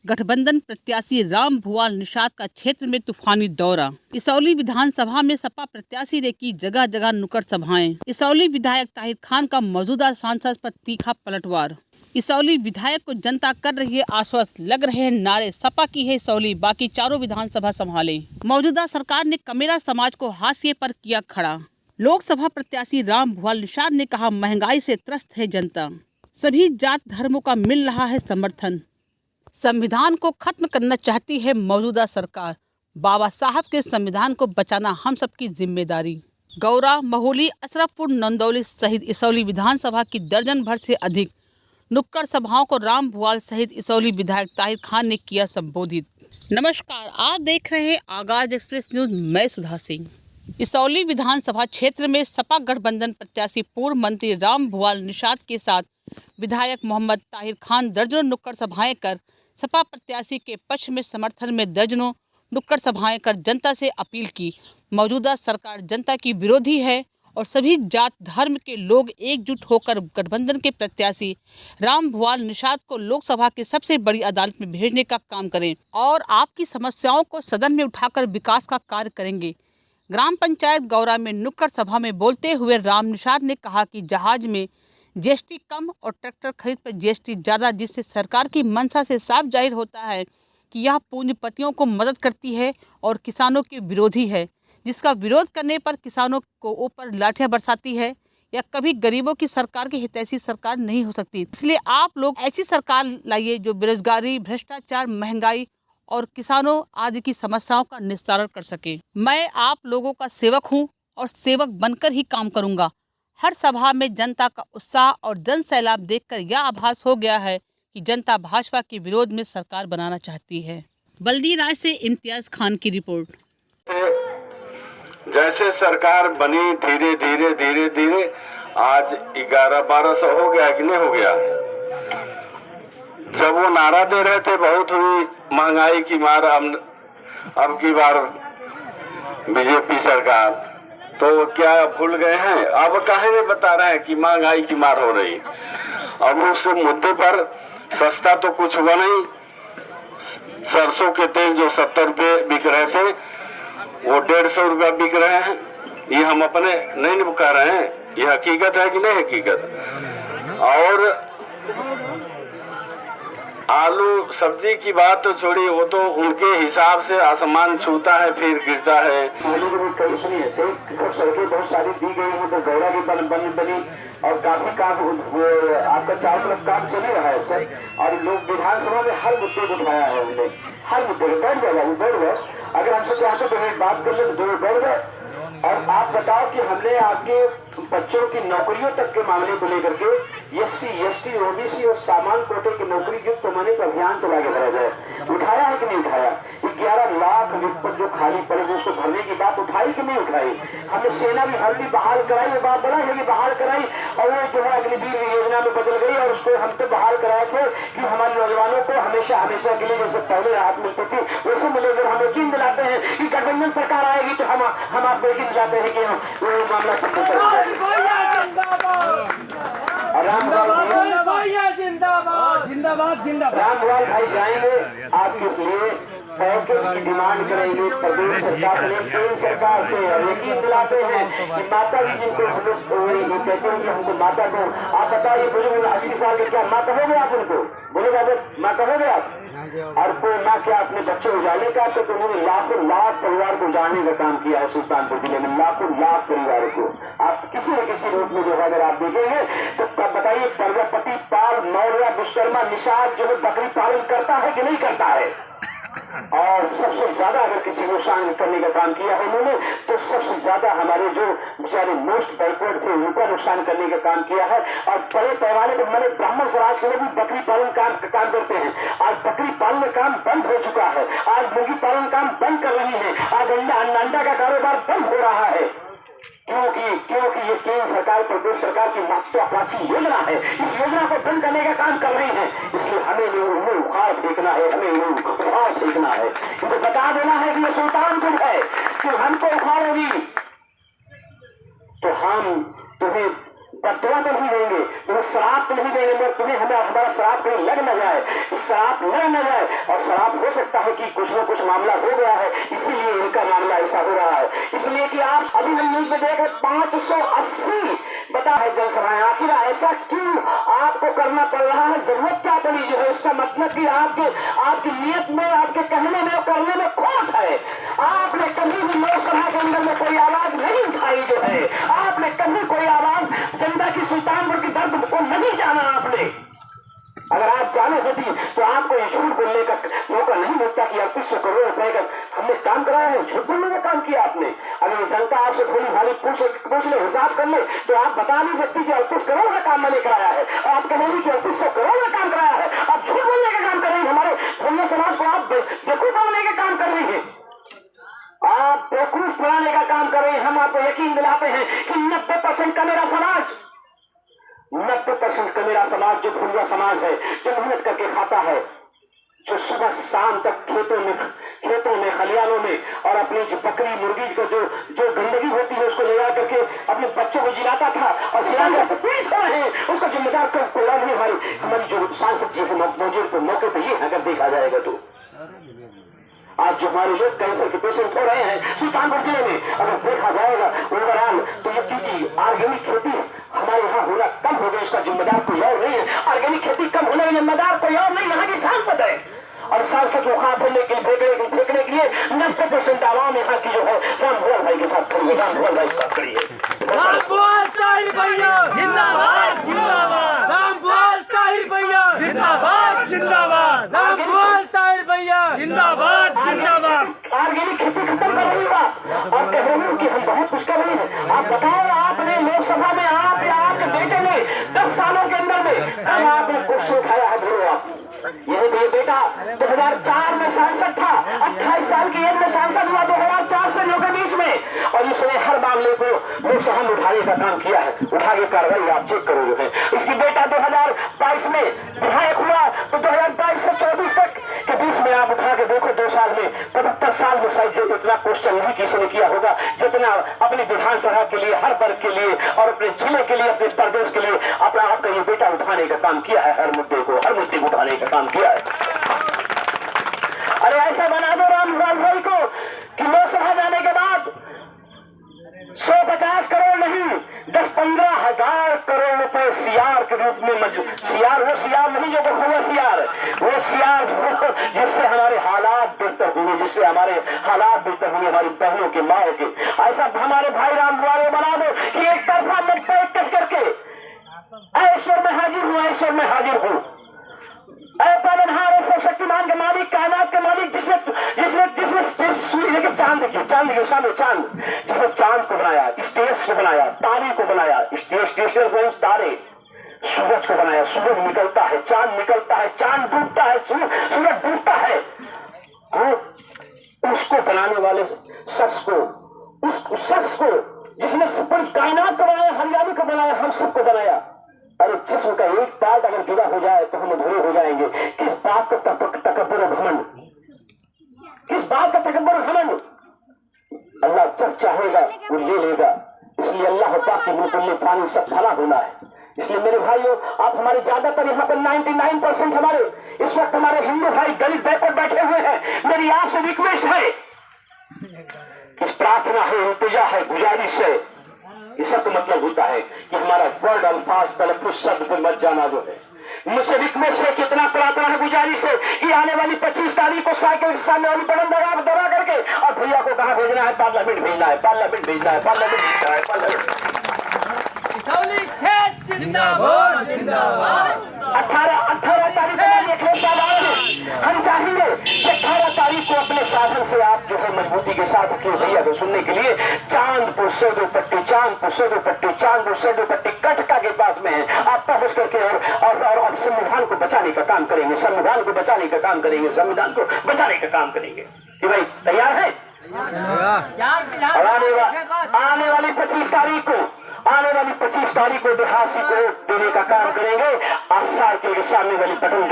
गठबंधन प्रत्याशी राम भुआल निषाद का क्षेत्र में तूफानी दौरा। इसौली विधानसभा में सपा प्रत्याशी ने की जगह जगह नुक्कड़ सभाएं। इसौली विधायक ताहिर खान का मौजूदा सांसद पर तीखा पलटवार। इसौली विधायक को जनता कर रही है आश्वस्त, लग रहे हैं नारे, सपा की है इसौली, बाकी चारों विधानसभा संभाले। मौजूदा सरकार ने कमेरा समाज को हाशिए पर किया खड़ा। लोकसभा प्रत्याशी राम भुआल निषाद ने कहा, महंगाई से त्रस्त है जनता, सभी जात धर्मों का मिल रहा है समर्थन। संविधान को खत्म करना चाहती है मौजूदा सरकार, बाबा साहब के संविधान को बचाना हम सबकी जिम्मेदारी। गौरा, महोली, अशरफपुर, नंदौली सहित इसौली विधानसभा की दर्जन भर से अधिक नुक्कड़ सभाओं को राम भुआल सहित इसौली विधायक ताहिर खान ने किया संबोधित। नमस्कार, आप देख रहे हैं आगाज एक्सप्रेस न्यूज। मैं सुधा सिंह। इसौली विधानसभा क्षेत्र में सपा गठबंधन प्रत्याशी पूर्व मंत्री राम भुआल निषाद के साथ विधायक मोहम्मद ताहिर खान दर्जनों नुक्कड़ सभाएं कर सपा प्रत्याशी के पक्ष में समर्थन में दर्जनों नुक्कड़ सभाएं कर जनता से अपील की। मौजूदा सरकार जनता की विरोधी है और सभी जात धर्म के लोग एकजुट होकर गठबंधन के प्रत्याशी राम भुआल निषाद को लोकसभा की सबसे बड़ी अदालत में भेजने का काम करें और आपकी समस्याओं को सदन में उठाकर विकास का कार्य करेंगे। ग्राम पंचायत गौरा में नुक्कड़ सभा में बोलते हुए राम निषाद ने कहा कि जहाज में जीएसटी कम और ट्रैक्टर खरीद पर जीएसटी ज़्यादा, जिससे सरकार की मंशा से साफ जाहिर होता है कि यह पूंजीपतियों को मदद करती है और किसानों के विरोधी है, जिसका विरोध करने पर किसानों को ऊपर लाठियां बरसाती है। या कभी गरीबों की सरकार की हितैषी सरकार नहीं हो सकती। इसलिए आप लोग ऐसी सरकार लाइए जो बेरोजगारी, भ्रष्टाचार, महंगाई और किसानों आदि की समस्याओं का निस्तारण कर सके। मैं आप लोगों का सेवक हूं और सेवक बनकर ही काम करूंगा। हर सभा में जनता का उत्साह और जन सैलाब देखकर यह आभास हो गया है कि जनता भाजपा के विरोध में सरकार बनाना चाहती है। बल्दी राय से इम्तियाज खान की रिपोर्ट। जैसे सरकार बनी धीरे धीरे धीरे धीरे आज 1100-1200 हो गया कि नहीं हो गया। जब वो नारा दे रहे थे बहुत हुई महंगाई की मार, अब की बार बीजेपी सरकार, तो क्या भूल गए हैं? अब काहे में बता रहे हैं कि महंगाई की मार हो रही। अब उस मुद्दे पर सस्ता तो कुछ हुआ नहीं। सरसों के तेल जो 70 रुपए बिक रहे थे वो 150 रुपया बिक रहे हैं। ये हम अपने नहीं कह रहे हैं, ये हकीकत है कि नहीं हकीकत। और आलू सब्जी की बात तो छोड़ी, वो तो उनके हिसाब से आसमान छूता है फिर गिरता है। आलू को भी कई सुनी है, सड़कें बहुत सारी दी गई हैं, तो गौरा भी बनी और काफी काम आपका चारों तरफ काम चल रहा है सर। और लोग विधानसभा में हर मुद्दे को उठाया है उन्होंने, हर मुद्दे को बैठ गए। अगर हमसे चाहते तो एक बात कर ले तो बैठ गए। और आप बताओ कि हमने आपके बच्चों की नौकरियों तक के मामले को लेकर के SC, OBC और सामान्य कोटे की नौकरी युक्त होने का अभियान चला के भरा जाए, उठाया है कि नहीं उठाया? 11 लाख रिक्त जो खाली पड़े उसको भरने की बात उठाई कि नहीं उठाई? हमने सेना भी भर्ती बहाल कराई, वो बात बड़ा है कि बहाल कराई, और वो जो है अग्निवीर योजना में बदल गई और उसको हम तो बहाल कराए थे कि हमारे नौजवानों को हमेशा हमेशा के लिए जैसे पहले राहत मिलती थी वैसे मिले। जब हम यकीन दिलाते हैं कि गठबंधन सरकार आएगी तो हम आपको यकीन दिलाते हैं कि वो मामला सबसे राम भुआल भाई जाएंगे आपके लिए पैकेज की डिमांड करेंगे प्रदेश सरकार से, केंद्र सरकार से। यकीन दिलाते हैं कि माता भी जिनको कहते हैं कि हमको माता को, आप बताइए बुजुर्ग 80 साल के, क्या माता हो गए आप उनको? बोले बाबू माता हो गए आप? और कोई माँ क्या अपने बच्चे उजाड़ने का? तो उन्होंने लाखों लाख परिवार को उजाड़ने का काम किया है सुल्तानपुर जिले में, लाखों लाख परिवारों को। आप किसी न किसी रूप में जो है अगर आप देखेंगे तो तब बताइए प्रजापति, पाल, मौर्य, विश्वकर्मा, निषाद जो है बकरी पालन करता है कि नहीं करता है? और सबसे ज्यादा अगर किसी को शामिल करने का काम किया है उन्होंने, तो सबसे ज्यादा हमारे जो बेचारे मोस्ट बैकवर्ड थे उनका नुकसान करने का काम किया है। और बड़े पैमाने पर मैंने ब्राह्मण समाज के लोग भी बकरी पालन काम करते हैं। आज बकरी पालन काम बंद हो चुका है, आज मुर्गी पालन काम बंद कर रही है, आज अंडा का कारोबार बंद हो रहा है। क्योंकि ये केंद्र सरकार, प्रदेश सरकार की महत्वाकांक्षी योजना है, इस योजना को बंद करने का काम कर रही है। इसलिए हमें उन्हें उखाड़ फेंकना है, उखाड़ फेंकना है, इनको बता देना है कि ये सुल्तानपुर है कि हमको उखाड़ोगी तो हम तुम्हें बदुआ तो नहीं देंगे, तुम्हें श्राप तो नहीं देंगे, तुम्हें हमारा श्राप कहीं लग न जाए, श्राप लग न जाए। और अब हो सकता है कि कुछ न कुछ मामला हो गया है, इसीलिए इनका मामला ऐसा हो रहा है। इसलिए कि आप अभी हम न्यूज में देख रहे 580 बता है जनसभाएं, आखिर ऐसा क्यों आपको करना पड़ रहा है? जरूरत क्या पड़ी जो है? इसका मतलब कि आपकी नीयत में, आपके कहने में और करने में खोट है। आपने कभी भी लोकसभा के अंदर में कोई आवाज नहीं उठाई जो है, आपने कभी कोई आवाज जनता की सुल्तानपुर की दर्द को नहीं जाना आपने। अगर आप जाने होती तो आपको ये झूठ बोलने का मौका नहीं मिलता कि 3800 करोड़ रुपए का हमने काम कराया है। झूठ बोलने का काम किया आपने। अगर जनता आपसे भोली भाली पूछ ले, हिसाब कर ले, तो आप बता नहीं सकती कि 38 करोड़ का काम मैंने कराया है। आप कहेंगे कि 3800 करोड़ का काम कराया है। आप झूठ बोलने का काम कर रही है। हमारे भोले समाज को आप बेवकूफ बनाने का काम कर रही है। आप बेवकूफ बनाने का काम कर रहे हैं। हम आपको यकीन दिलाते हैं कि 90% का मेरा समाज, 90% का मेरा समाज जो भूलवा समाज है, जो मेहनत करके खाता है, जो सुबह शाम तक खेतों में खलियानों में और अपनी जो बकरी मुर्गी को जो गंदगी होती है उसको ले जा करके अपने बच्चों को जिलाता था और जिलाने से पीड़ित हो रहे हैं, उसका जिम्मेदार कोई और नहीं। हमारी जो सांसद जी है मौजूद मौके पर ये अगर देखा जाएगा तो आज जो हमारे लोग कैंसर के पेशेंट हो रहे हैं सुल्तानपुर जिले में, अगर देखा जाएगा ओवरऑल तो ये क्योंकि ऑर्गेनिक खेती हमारे यहाँ होना कम हो गई, उसका जिम्मेदार कोई और नहीं है। ऑर्गेनिक खेती कम होने का जिम्मेदार कोई और नहीं, यहाँ की सांसद है। और सांसद को खा फेंकने के लिए 90% आवाम यहाँ की जो है राम भुवन भाई के साथ खड़ी है, राम भुवन भाई के साथ खड़ी है। राम भुवन ताहिर भैया जिंदाबाद जिंदाबाद, राम भुवन ताहिर भैया जिंदाबाद जिंदाबाद, राम भुवन ताहिर भैया जिंदाबाद जिंदाबाद। ऑर्गेनिक खेती खत्म कर रही है और कह रही हूँ कि हम बहुत कुछ कर रहे हैं। आप बताओ, आपने लोकसभा में आप या आपके बेटे ने 10 सालों के अंदर में कब आपने कुछ उठाया है? बोलो आप। ये बेटा 2004 में सांसद था, 28 साल की एज में सांसद हुआ 2004 से लोगों के बीच में, और इसने हर मामले को लोकसभा में उठाने का काम किया है। उठा के कार्रवाई आप चेक करो जो है। इसकी बेटा 2022 में विधायक हुआ तो 2022 से 24 तक के बीच में आप उठा के देखो, 2 साल में 75 साल में शायद इतना क्वेश्चन नहीं किसी ने किया होगा जितना अपनी विधानसभा के लिए, हर वर्ग के लिए और अपने जिले के लिए, अपने प्रदेश के लिए अपना आपका ये बेटा उठाने का काम किया है। हर मुद्दे को उठाने का काम किया है। अरे ऐसा बना दो राम भुवन भाई को कि लोकसभा जाने के बाद 150 करोड़ नहीं 10-15 हजार करोड़ रुपए सीआर के रूप में सीआर, वो सीआर नहीं जो हुआ सीआर, वो सीआर जिससे हमारे हालात बेहतर होंगे, जिससे हमारे हालात बेहतर होंगे, हमारी बहनों के, माओ के। ऐसा हमारे भाई राम भुवन बना दो कि एक तरफा मुद्दा इकट्ठ करके ऐश्वर में हाजिर हूँ, ऐश्वर में हाजिर हूँ, शक्तिमान के मालिक, कायनात के मालिक, जिसने सूर्य के चांद के सामने चांद, जिसने चांद को बनाया, स्टेज को बनाया, तारे को बनाया, स्टेशन को तारे, सूरज को बनाया, सूरज निकलता है, चांद निकलता है, चांद डूबता है, सूरज डूबता है। उसको बनाने वाले शख्स को, उस शख्स को जिसने पूरी कायनात को बनाया, हरियाली को बनाया, हम सबको बनाया। अरे जिस्म का एक पार्ट अगर जुदा हो जाए तो हम अधूरे हो जाएंगे। किस बात का तकब्बुर घमंड, किस बात का तकब्बुर घमंड? अल्लाह जब चाहेगा वो ले लेगा। इसलिए अल्लाह पाक के मुल्क पानी सब भला होना है। इसलिए मेरे भाइयों, आप हमारे ज्यादातर यहाँ पर 99% हमारे इस वक्त हमारे हिंदू भाई दलित बैकवर्ड बैठे हुए हैं। मेरी आपसे रिक्वेस्ट है, किस प्रार्थना है, इल्तिजा है, गुजारिश है, इसका तो मतलब होता है कि हमारा वर्ड अल्फाज तलफ़ुज़ शब्द पर मत जाना जो है। मुझसे रिक्वेस्ट है, कितना प्रार्थना है, गुजारिश है कि आने वाली 25 तारीख को साइकिल के सामने वाली बटन दबा करके और भैया को कहाँ भेजना है? पार्लियामेंट भेजना है, पार्लियामेंट भेजना है, पार्लियामेंट भेजना है, पार्लियामेंट। जिंदाबाद जिंदाबाद। 18 तारीख को हम चाहेंगे कि 18 तारीख को अपने साधन से आप जो है मजबूती के साथ अपने भैया को सुनने के लिए चांदपुर से दुपट्टी, चांदपुर से दुपट्टी, चांदपुर से दुपट्टी कटका के पास में है। आप पहुंच करके और संविधान को बचाने का काम करेंगे, संविधान को बचाने का काम करेंगे, संविधान को बचाने का काम करेंगे। कि भाई तैयार है? और आने वाली 25 तारीख को ऐतिहासिक वोट देने का काम करेंगे। और साइकिल के सामने वाली बटन